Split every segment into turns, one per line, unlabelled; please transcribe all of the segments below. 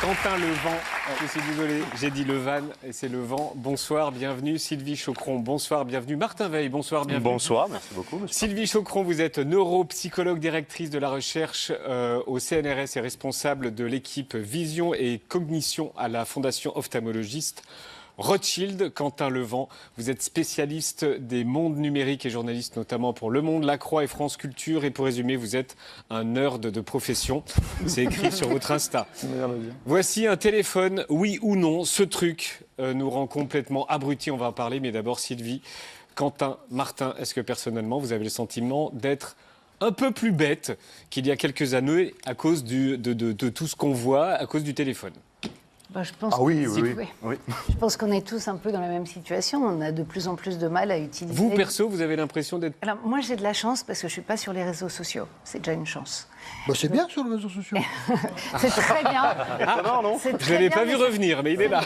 Quentin Levent, je suis désolé, j'ai dit Levan et c'est Levent. Bonsoir, bienvenue. Sylvie Chaucron, bonsoir, bienvenue. Martin Veil, bonsoir, bienvenue.
Bonsoir, merci beaucoup. Monsieur.
Sylvie Chaucron, vous êtes neuropsychologue, directrice de la recherche au CNRS et responsable de l'équipe Vision et Cognition à la Fondation ophtalmologiste Rothschild. Quentin Levent, vous êtes spécialiste des mondes numériques et journaliste notamment pour Le Monde, La Croix et France Culture. Et pour résumer, vous êtes un nerd de profession. C'est écrit sur votre Insta. Voici un téléphone, oui ou non. Ce truc nous rend complètement abrutis. On va en parler, mais d'abord Sylvie, Quentin, Martin, est-ce que personnellement vous avez le sentiment d'être un peu plus bête qu'il y a quelques années à cause de tout ce qu'on voit, à cause du téléphone?
Je pense
oui.
Je pense qu'on est tous un peu dans la même situation. On a de plus en plus de mal à utiliser...
Vous, perso, vous avez l'impression d'être...
Alors, moi, j'ai de la chance parce que je ne suis pas sur les réseaux sociaux. C'est déjà une chance.
C'est bien sur les réseaux sociaux.
C'est très bien.
Non.
Je ne l'ai pas vu revenir, mais il est là.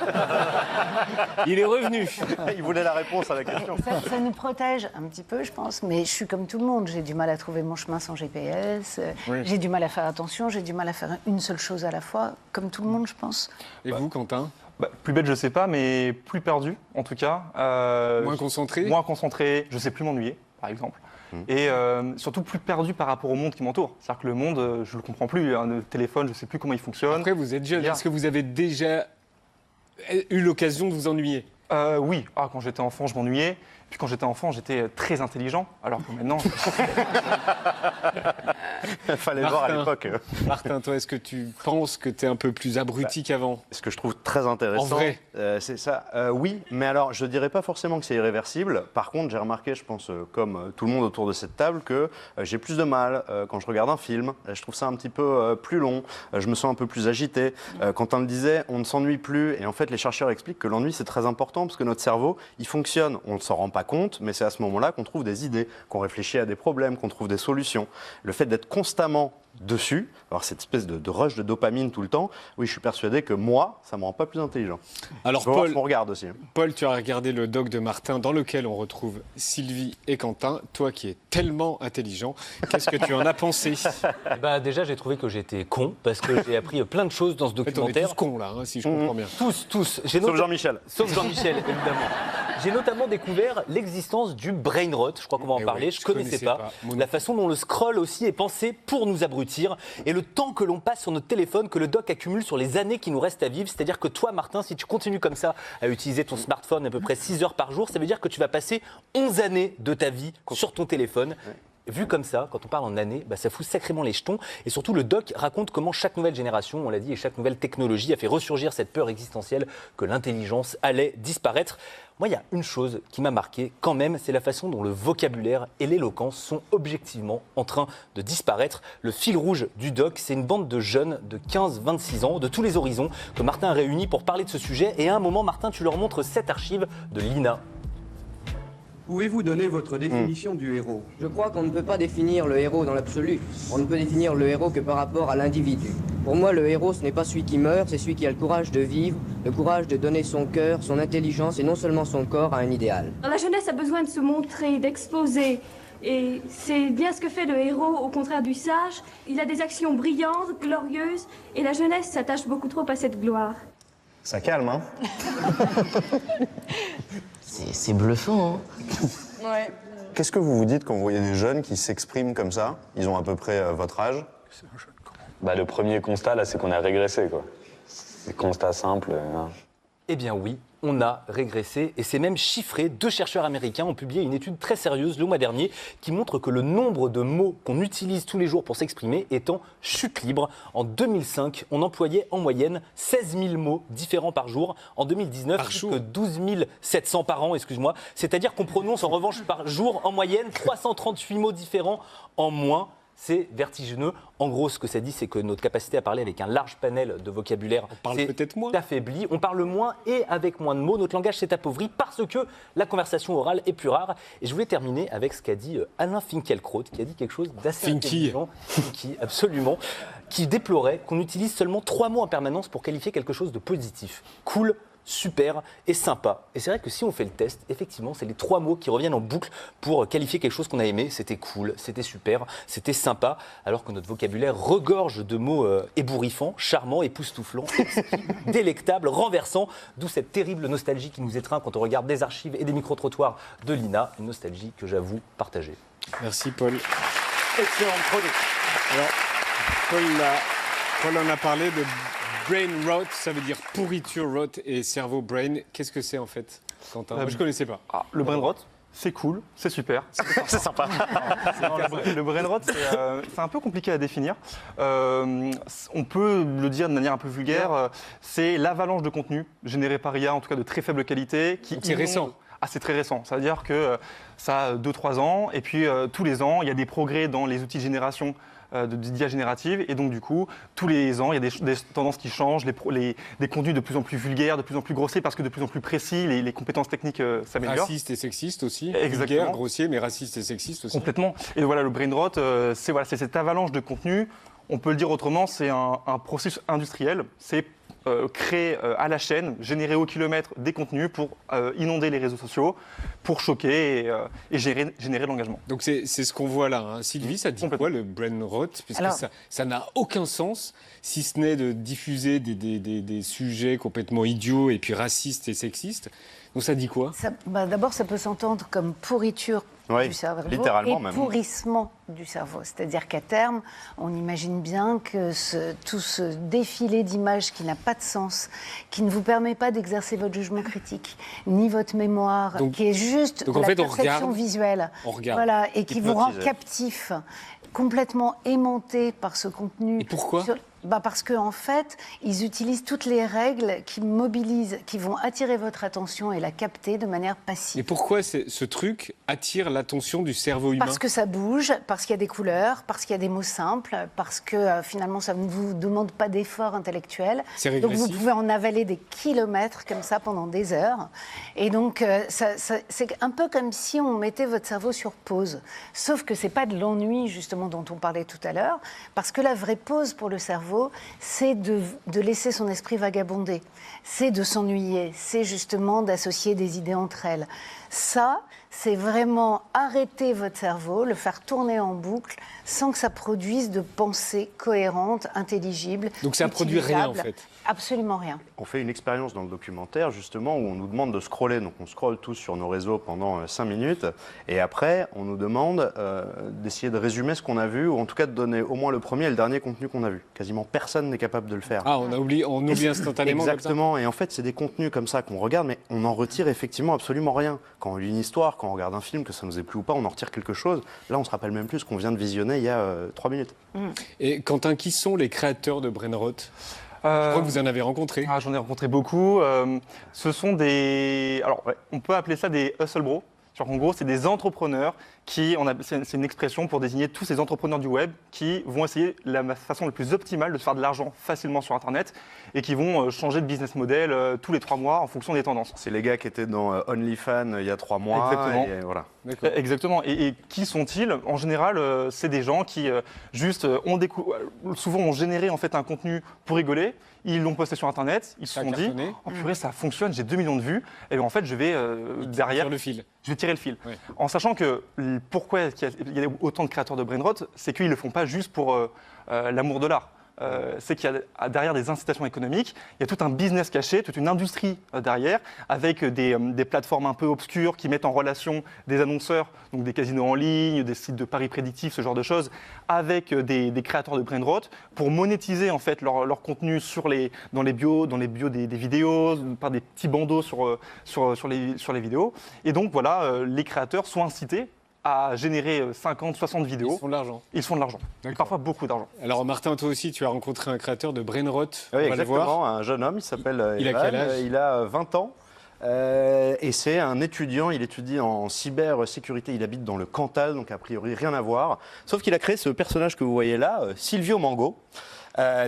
Il est revenu.
Il voulait la réponse à la question.
Ça nous protège un petit peu, je pense. Mais je suis comme tout le monde. J'ai du mal à trouver mon chemin sans GPS.
Oui.
J'ai du mal à faire attention. J'ai du mal à faire une seule chose à la fois. Comme tout le monde, je pense.
Et vous, Quentin?
Plus bête, je sais pas, mais plus perdu, en tout cas.
Moins concentré?
Moins concentré, je sais plus m'ennuyer, par exemple. Et surtout plus perdu par rapport au monde qui m'entoure. C'est-à-dire que le monde, je le comprends plus. Le téléphone, je sais plus comment il fonctionne.
Après, vous êtes jeune. Est-ce que vous avez déjà eu l'occasion de vous ennuyer?
Oui. Quand j'étais enfant, je m'ennuyais. Puis quand j'étais enfant, j'étais très intelligent. Alors que maintenant...
Il fallait voir à l'époque.
Martin, toi, est-ce que tu penses que tu es un peu plus abruti qu'avant?
Ce que je trouve très intéressant,
En vrai
c'est ça. Oui, mais alors je ne dirais pas forcément que c'est irréversible. Par contre, j'ai remarqué, je pense, comme tout le monde autour de cette table, que j'ai plus de mal quand je regarde un film. Je trouve ça un petit peu plus long. Je me sens un peu plus agité. Quentin le disait, on ne s'ennuie plus. Et en fait, les chercheurs expliquent que l'ennui, c'est très important parce que notre cerveau, il fonctionne. On ne s'en rend pas compte, mais c'est à ce moment-là qu'on trouve des idées, qu'on réfléchit à des problèmes, qu'on trouve des solutions. Le fait d'être constamment dessus, avoir cette espèce de rush de dopamine tout le temps, oui, je suis persuadé que moi, ça ne me rend pas plus intelligent.
Alors,
Paul, on regarde aussi.
Paul, tu as regardé le doc de Martin dans lequel on retrouve Sylvie et Quentin. Toi qui es tellement intelligent, qu'est-ce que tu en as pensé?
Déjà, j'ai trouvé que j'étais con parce que j'ai appris plein de choses dans ce
En fait, on est
documentaire.
tous cons là, si je comprends bien.
Tous.
Sauf Jean-Michel.
Sauf Jean-Michel, évidemment. J'ai notamment découvert l'existence du brain rot. Je crois qu'on va en parler. Je ne connaissais pas. La façon dont le scroll aussi est pensé pour nous abrutir. Et le temps que l'on passe sur notre téléphone, que le doc accumule sur les années qui nous restent à vivre. C'est-à-dire que toi, Martin, si tu continues comme ça à utiliser ton smartphone à peu près 6 heures par jour, ça veut dire que tu vas passer 11 années de ta vie sur ton téléphone. Vu comme ça, quand on parle en années, ça fout sacrément les jetons. Et surtout, le doc raconte comment chaque nouvelle génération, on l'a dit, et chaque nouvelle technologie a fait ressurgir cette peur existentielle que l'intelligence allait disparaître. Moi, il y a une chose qui m'a marqué quand même, c'est la façon dont le vocabulaire et l'éloquence sont objectivement en train de disparaître. Le fil rouge du doc, c'est une bande de jeunes de 15-26 ans, de tous les horizons, que Martin a réunis pour parler de ce sujet. Et à un moment, Martin, tu leur montres cette archive de l'INA.
Pouvez-vous donner votre définition du héros?
Je crois qu'on ne peut pas définir le héros dans l'absolu. On ne peut définir le héros que par rapport à l'individu. Pour moi, le héros, ce n'est pas celui qui meurt, c'est celui qui a le courage de vivre, le courage de donner son cœur, son intelligence et non seulement son corps à un idéal.
La jeunesse a besoin de se montrer, d'exposer. Et c'est bien ce que fait le héros, au contraire du sage. Il a des actions brillantes, glorieuses, et la jeunesse s'attache beaucoup trop à cette gloire.
Ça calme, hein?
C'est bluffant, hein?
Ouais.
Qu'est-ce que vous vous dites quand vous voyez des jeunes qui s'expriment comme ça? Ils ont à peu près votre âge.
Le premier constat, là, c'est qu'on a régressé, quoi. C'est constat simple.
Eh bien oui, on a régressé et c'est même chiffré. 2 chercheurs américains ont publié une étude très sérieuse le mois dernier qui montre que le nombre de mots qu'on utilise tous les jours pour s'exprimer est en chute libre. En 2005, on employait en moyenne 16 000 mots différents par jour. En 2019, plus que 12 700 par an, excuse-moi. C'est-à-dire qu'on prononce en revanche par jour en moyenne 338 mots différents en moins. C'est vertigineux. En gros, ce que ça dit, c'est que notre capacité à parler avec un large panel de vocabulaire s'est affaiblie. On parle moins et avec moins de mots. Notre langage s'est appauvri parce que la conversation orale est plus rare. Et je voulais terminer avec ce qu'a dit Alain Finkielkraut, qui a dit quelque chose d'assez intelligent. Finky, absolument. Qui déplorait qu'on utilise seulement 3 mots en permanence pour qualifier quelque chose de positif. Cool, super et sympa. Et c'est vrai que si on fait le test, effectivement, c'est les 3 mots qui reviennent en boucle pour qualifier quelque chose qu'on a aimé. C'était cool, c'était super, c'était sympa, alors que notre vocabulaire regorge de mots ébouriffants, charmants, époustouflants, délectables, renversants, d'où cette terrible nostalgie qui nous étreint quand on regarde des archives et des micro-trottoirs de l'INA, une nostalgie que j'avoue partager.
Merci Paul.
Excellente chronique.
Alors, Paul en a parlé de brain rot, ça veut dire pourriture, rot et cerveau brain. Qu'est-ce que c'est en fait, Quentin? Moi, je ne connaissais pas.
Le brain rot, c'est cool, c'est super.
C'est sympa.
Le brain rot, c'est un peu compliqué à définir. On peut le dire de manière un peu vulgaire, c'est l'avalanche de contenu généré par IA, en tout cas de très faible qualité.
C'est récent.
Ah, c'est très récent. Ça veut dire que ça a 2-3 ans, et puis tous les ans, il y a des progrès dans les outils de génération d'IA générative, et donc du coup, tous les ans, il y a des tendances qui changent, des contenus de plus en plus vulgaires, de plus en plus grossiers, parce que de plus en plus précis, les compétences techniques s'améliorent.
Raciste et sexiste aussi.
Exactement.
Vulgaire, grossier, mais raciste et sexiste aussi.
Complètement. Et voilà, le brain rot, c'est cette avalanche de contenu. On peut le dire autrement, c'est un processus industriel. C'est créer à la chaîne, générer au kilomètre des contenus pour inonder les réseaux sociaux, pour choquer et générer de l'engagement.
Donc c'est ce qu'on voit là. Hein. Sylvie, ça dit quoi le brain rot? Puisque ça n'a aucun sens, si ce n'est de diffuser des sujets complètement idiots et puis racistes et sexistes. Donc ça dit quoi?
D'abord, ça peut s'entendre comme pourriture du cerveau
littéralement
et
même.
pourrissement du cerveau. C'est-à-dire qu'à terme, on imagine bien que tout ce défilé d'images qui n'a pas de sens, qui ne vous permet pas d'exercer votre jugement critique, ni votre mémoire, qui est juste de la perception visuelle, voilà, et qui vous rend captif, complètement aimanté par ce contenu.
Et pourquoi?
Parce qu'en fait, ils utilisent toutes les règles qui mobilisent, qui vont attirer votre attention et la capter de manière passive.
Et pourquoi ce truc attire l'attention du cerveau humain?
Parce que ça bouge, parce qu'il y a des couleurs, parce qu'il y a des mots simples, parce que finalement ça ne vous demande pas d'effort intellectuel.
C'est régressif.
Donc vous pouvez en avaler des kilomètres comme ça pendant des heures. Et donc c'est un peu comme si on mettait votre cerveau sur pause. Sauf que c'est pas de l'ennui justement dont on parlait tout à l'heure, parce que la vraie pause pour le cerveau, c'est de laisser son esprit vagabonder, c'est de s'ennuyer, c'est justement d'associer des idées entre elles. Ça, c'est vraiment arrêter votre cerveau, le faire tourner en boucle sans que ça produise de pensées cohérentes, intelligibles.
Donc ça ne produit rien en fait?
Absolument rien.
On fait une expérience dans le documentaire justement où on nous demande de scroller. Donc on scrolle tous sur nos réseaux pendant 5 minutes et après on nous demande d'essayer de résumer ce qu'on a vu ou en tout cas de donner au moins le premier et le dernier contenu qu'on a vu. Quasiment personne n'est capable de le faire.
Ah, on oublie instantanément.
Exactement.
Comme ça.
Et en fait c'est des contenus comme ça qu'on regarde mais on en retire effectivement absolument rien. Quand on lit une histoire, quand on regarde un film, que ça nous ait plu ou pas, on en retire quelque chose. Là on se rappelle même plus ce qu'on vient de visionner il y a 3 minutes.
Et Quentin, qui sont les créateurs de brain rot? Je crois que vous en avez rencontré.
J'en ai rencontré beaucoup. Ce sont des... Alors, on peut appeler ça des hustle bros. En gros, c'est des entrepreneurs c'est une expression pour désigner tous ces entrepreneurs du web qui vont essayer la façon la plus optimale de se faire de l'argent facilement sur Internet et qui vont changer de business model tous les 3 mois en fonction des tendances.
C'est les gars qui étaient dans OnlyFans il y a 3 mois.
Exactement.
Et voilà.
Exactement. Et qui sont-ils? En général, c'est des gens qui souvent ont généré en fait un contenu pour rigoler. Ils l'ont posté sur Internet. Ils se sont dit, oh purée, ça fonctionne, j'ai 2 millions de vues. Et bien en fait, je vais derrière. Je vais tirer le fil.
Ouais.
En sachant que pourquoi il y a autant de créateurs de brain rot, c'est qu'ils ne le font pas juste pour l'amour de l'art. C'est qu'il y a derrière des incitations économiques, il y a tout un business caché, toute une industrie derrière, avec des plateformes un peu obscures qui mettent en relation des annonceurs, donc des casinos en ligne, des sites de paris prédictifs, ce genre de choses, avec des créateurs de brain rot pour monétiser en fait leur contenu dans les bios des vidéos, par des petits bandeaux sur les vidéos. Et donc voilà, les créateurs sont incités à générer 50, 60 vidéos.
Ils font de l'argent.
Ils font de l'argent. Et parfois beaucoup d'argent.
Alors Martin, toi aussi, tu as rencontré un créateur de brain rot.
Oui, exactement, un jeune homme, il s'appelle
Il a quel âge?
Il a 20 ans. Et c'est un étudiant, il étudie en cybersécurité, il habite dans le Cantal, donc a priori rien à voir. Sauf qu'il a créé ce personnage que vous voyez là, Silvio Mango.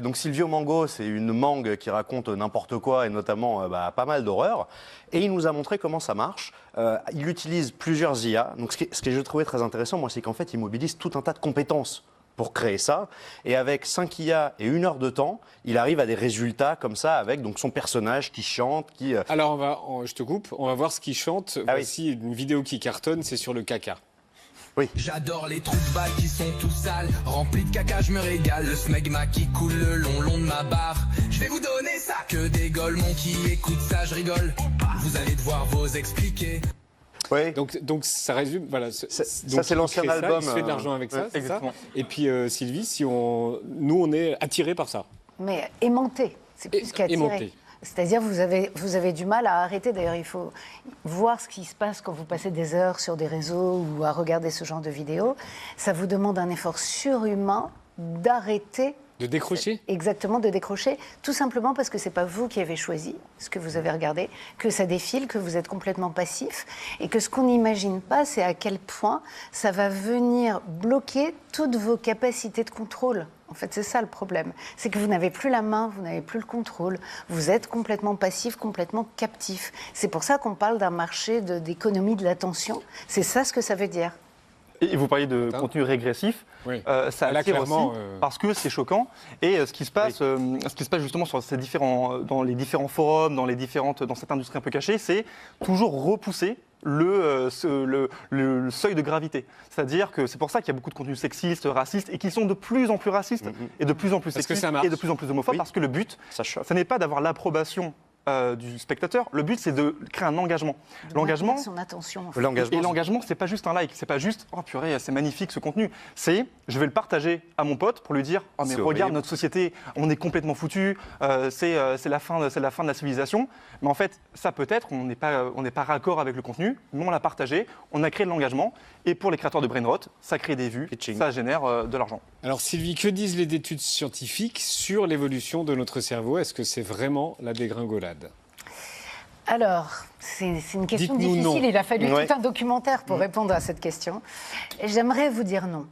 Donc Silvio Mango, c'est une mangue qui raconte n'importe quoi et notamment pas mal d'horreur. Et il nous a montré comment ça marche. Il utilise plusieurs IA. Donc ce que je trouvais très intéressant, moi, c'est qu'en fait, il mobilise tout un tas de compétences pour créer ça. Et avec 5 IA et 1 heure de temps, il arrive à des résultats comme ça, avec donc son personnage qui chante, qui...
Alors, je te coupe, on va voir ce qu'il chante. Voici une vidéo qui cartonne, c'est sur le caca.
Oui.
J'adore les trous de balles qui sont tout sales, remplis de caca, je me régale. Le smegma qui coule le long de ma barre. Je vais vous donner ça. Que des golemons qui écoutent ça, je rigole. Vous allez devoir vous expliquer.
Oui.
Donc ça résume, voilà.
Ça c'est l'ancien album.
Il se fait de l'argent avec ça, c'est ça.
exactement.
Et puis Sylvie, nous on est attirés par ça.
Mais aimanté, c'est plus qu'attiré.
Aimanté.
C'est-à-dire vous avez du mal à arrêter. D'ailleurs, il faut voir ce qui se passe quand vous passez des heures sur des réseaux ou à regarder ce genre de vidéos. Ça vous demande un effort surhumain d'arrêter.
De décrocher ?
Exactement, de décrocher, tout simplement parce que ce n'est pas vous qui avez choisi ce que vous avez regardé, que ça défile, que vous êtes complètement passif, et que ce qu'on n'imagine pas, c'est à quel point ça va venir bloquer toutes vos capacités de contrôle. En fait, c'est ça le problème. C'est que vous n'avez plus la main, vous n'avez plus le contrôle, vous êtes complètement passif, complètement captif. C'est pour ça qu'on parle d'un marché d'économie de l'attention. C'est ça ce que ça veut dire.
Et vous parliez de contenu régressif,
oui.
Ça
Là,
attire aussi parce que c'est choquant. Et ce qui se passe justement sur dans les différents forums, dans cette industrie un peu cachée, c'est toujours repousser le seuil de gravité. C'est-à-dire que c'est pour ça qu'il y a beaucoup de contenus sexistes, racistes, et qui sont de plus en plus racistes et de plus en plus sexistes et de plus en plus homophobes, parce que le but, ce n'est pas d'avoir l'approbation du spectateur. Le but, c'est de créer un engagement.
L'engagement, son attention. En fait.
Et l'engagement, c'est pas juste un like, c'est pas juste oh purée, c'est magnifique ce contenu. C'est je vais le partager à mon pote pour lui dire oh mais regarde notre société, on est complètement foutu, c'est la fin de la civilisation. Mais en fait, ça peut-être on n'est pas raccord avec le contenu, mais on l'a partagé, on a créé de l'engagement. Et pour les créateurs de Brainrot, ça crée des vues, ça génère de l'argent.
Alors Sylvie, que disent les études scientifiques sur l'évolution de notre cerveau ? Est-ce que c'est vraiment la dégringolade ?
Alors, c'est une question difficile. Non. Il a fallu tout un documentaire pour répondre à cette question. Et j'aimerais vous dire non.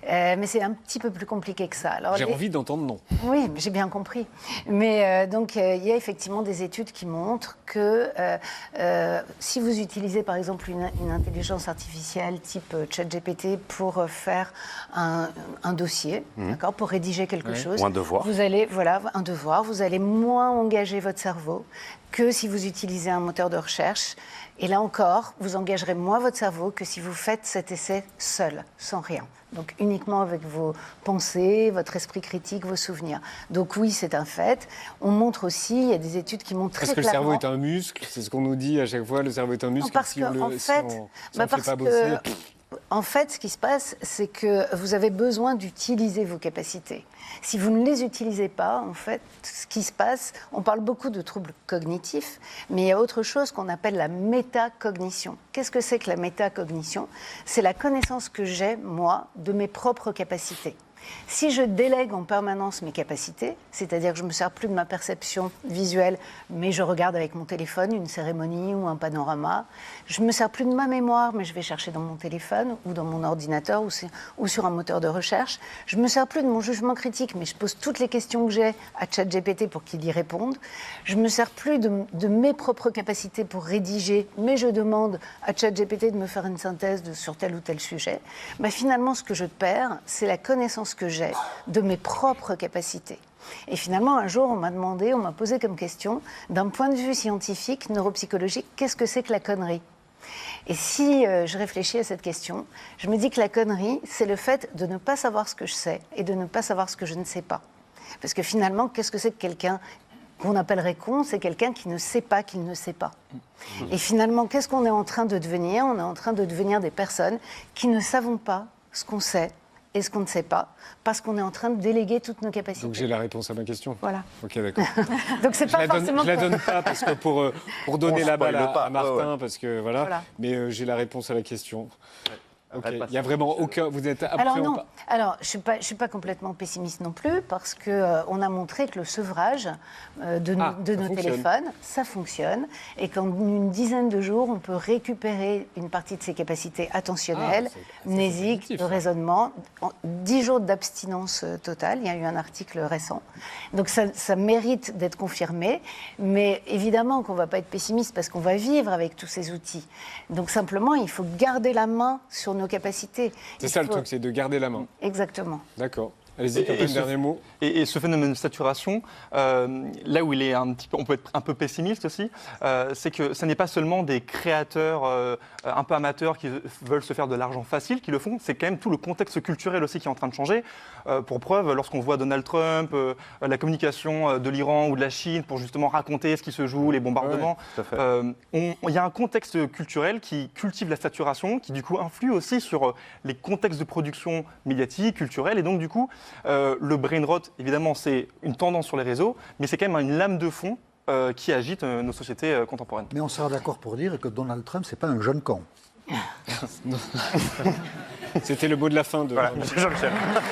Mais c'est un petit peu plus compliqué que ça.
J'ai envie d'entendre non.
Oui, j'ai bien compris. Mais donc, il y a effectivement des études qui montrent que si vous utilisez par exemple une intelligence artificielle type ChatGPT pour faire un dossier, d'accord, pour rédiger quelque chose,
ou un devoir.
Vous allez moins engager votre cerveau que si vous utilisez un moteur de recherche. Et là encore, vous engagerez moins votre cerveau que si vous faites cet essai seul, sans rien. Donc uniquement avec vos pensées, votre esprit critique, vos souvenirs. Donc oui, c'est un fait. On montre aussi, il y a des études qui montrent très clairement...
Est-ce que le cerveau est un muscle ? C'est ce qu'on nous dit à chaque fois, le cerveau est un muscle.
Non, parce
si on
que,
le fait pas bosser...
En fait, ce qui se passe, c'est que vous avez besoin d'utiliser vos capacités. Si vous ne les utilisez pas, en fait, ce qui se passe, on parle beaucoup de troubles cognitifs, mais il y a autre chose qu'on appelle la métacognition. Qu'est-ce que c'est que la métacognition ? C'est la connaissance que j'ai, moi, de mes propres capacités. Si je délègue en permanence mes capacités, c'est-à-dire que je ne me sers plus de ma perception visuelle, mais je regarde avec mon téléphone une cérémonie ou un panorama, je ne me sers plus de ma mémoire, mais je vais chercher dans mon téléphone ou dans mon ordinateur ou sur un moteur de recherche, je ne me sers plus de mon jugement critique, mais je pose toutes les questions que j'ai à ChatGPT pour qu'il y réponde, je ne me sers plus de mes propres capacités pour rédiger, mais je demande à ChatGPT de me faire une synthèse sur tel ou tel sujet, finalement ce que je perds, c'est la connaissance que j'ai de mes propres capacités. Et finalement, un jour, on m'a posé comme question, d'un point de vue scientifique, neuropsychologique, qu'est-ce que c'est que la connerie ? Et si je réfléchis à cette question, je me dis que la connerie, c'est le fait de ne pas savoir ce que je sais et de ne pas savoir ce que je ne sais pas. Parce que finalement, qu'est-ce que c'est que quelqu'un qu'on appellerait con ? C'est quelqu'un qui ne sait pas qu'il ne sait pas. Et finalement, qu'est-ce qu'on est en train de devenir ? On est en train de devenir des personnes qui ne savons pas ce qu'on sait et ce qu'on ne sait pas, parce qu'on est en train de déléguer toutes nos capacités.
Donc j'ai la réponse à ma question.
Voilà.
Ok, d'accord.
Donc c'est pas forcément...
Je la donne pas parce que pour donner la balle à Martin, parce que voilà. Mais j'ai la réponse à la question. Okay. Il n'y a vraiment aucun... Vous êtes absolument pas...
Alors, je suis pas complètement pessimiste non plus, parce qu'on a montré que le sevrage de nos téléphones, ça fonctionne, et qu'en une dizaine de jours, on peut récupérer une partie de ses capacités attentionnelles, mnésiques, de raisonnement, 10 jours d'abstinence totale. Il y a eu un article récent. Donc ça mérite d'être confirmé, mais évidemment qu'on ne va pas être pessimiste, parce qu'on va vivre avec tous ces outils. Donc simplement, il faut garder la main sur nos nos capacités.
C'est ça le truc, c'est de garder la main.
Exactement.
D'accord. Allez-y, un dernier mot.
Et ce phénomène de saturation, là où il est on peut être un peu pessimiste aussi, c'est que ce n'est pas seulement des créateurs un peu amateurs qui veulent se faire de l'argent facile qui le font, c'est quand même tout le contexte culturel aussi qui est en train de changer. Pour preuve, lorsqu'on voit Donald Trump, la communication de l'Iran ou de la Chine pour justement raconter ce qui se joue, les bombardements, il y a un contexte culturel qui cultive la saturation, qui du coup influe aussi sur les contextes de production médiatique, culturelle, et donc du coup, le brain rot, évidemment, c'est une tendance sur les réseaux, mais c'est quand même une lame de fond qui agite nos sociétés contemporaines.
Mais on sera d'accord pour dire que Donald Trump, c'est pas un jeune con.
C'était le mot de la fin de Jean-Michel.